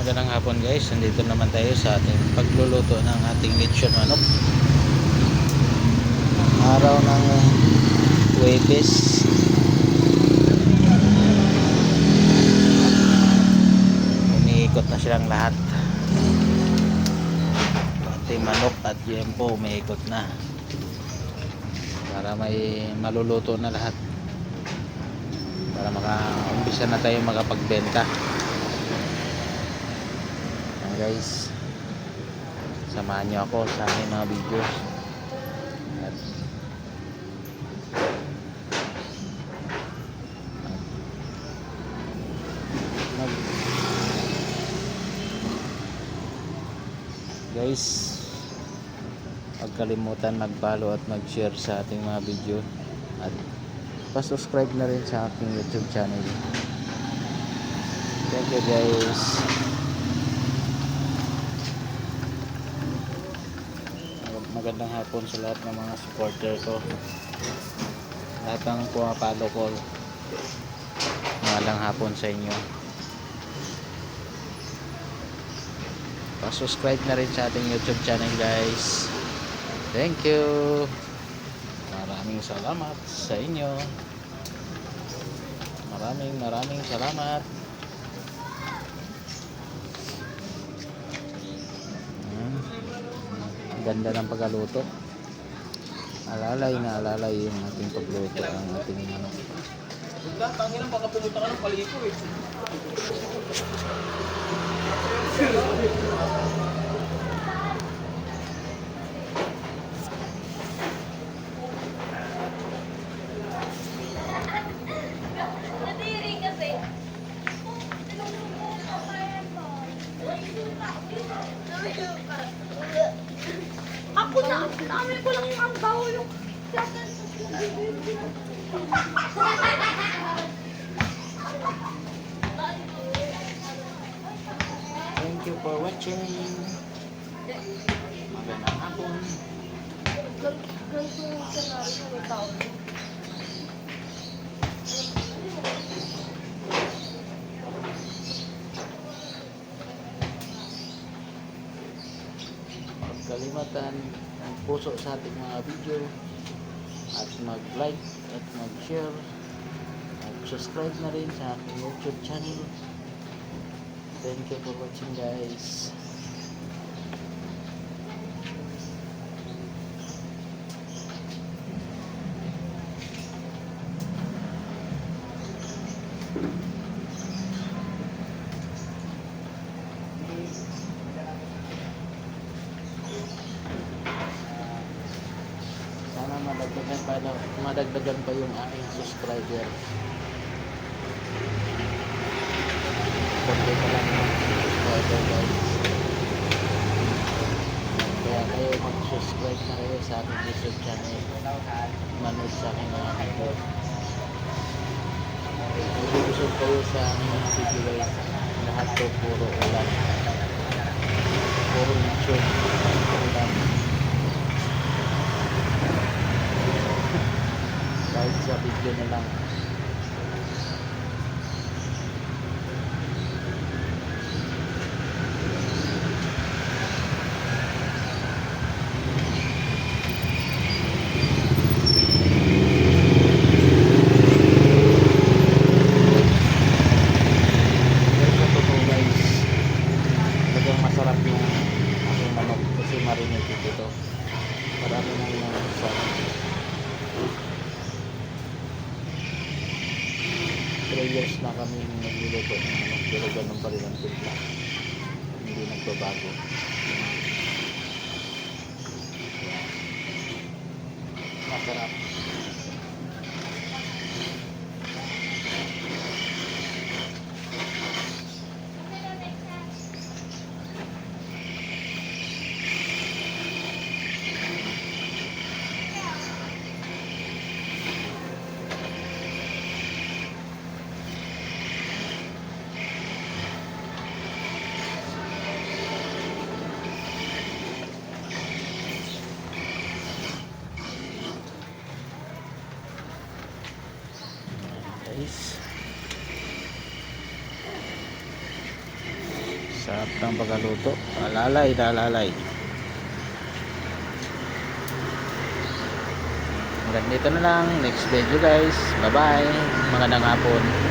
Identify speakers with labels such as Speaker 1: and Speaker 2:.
Speaker 1: Magandang hapon guys, nandito naman tayo sa ating pagluluto ng ating lechon manok. Araw ng Huwebes. Umiikot na silang lahat. Pati manok at yempo umiikot na. Para may maluluto na lahat. Para maka-umpisa na tayo makapagbenta. Guys, samahan nyo ako sa aking mga video at guys, huwag kalimutan mag-follow at mag-share sa ating mga video at pa-subscribe na rin sa aking YouTube channel. Thank you guys. Magandang hapon sa lahat ng mga supporter ko, lahat ng pumapalo ko. Magandang hapon sa inyo. Pa-subscribe na rin sa ating YouTube channel guys. Thank you. Maraming salamat sa inyo. Maraming salamat. Ganda ng pagluto. Alalay na alalay yung ating pagluto, ang ating manok.
Speaker 2: Tangin lang, baka pumunta ka ng paliko eh.
Speaker 3: Nadiri kasi. Ako na, namin ko lang yung ambaw yung
Speaker 1: Thank you for watching. Magandang hapon.
Speaker 3: ganito yung scenario ng tao.
Speaker 1: Kalimatan ang puso sa ating mga video at mag-like at mag-share at subscribe na rin sa aking YouTube channel. Thank you for watching guys. Sana madagdagan pa yung aking subscriber. Konti pa lang yung subscriber guys. Kaya kayo mag-subscribe na kayo sa aking YouTube channel. Manood sa aking mga video. Mag-subscribe kayo sa aking mga video guys. Lahat to puro ulan. Puro lechon. Ulan. Kahit sa video na lang. Pero sa totoo guys, talagang masarap yung aking manok kasi marinated ito. Marami nang masarap. 3 years na kami nagluluto ng manok pero ganun pa rin ang timpla. Hindi nagbabago. Masarap. Sarap ng pagkaluto. Alalay na alalay. Hanggang dito na lang. Next video guys. Bye bye. Magandang hapon.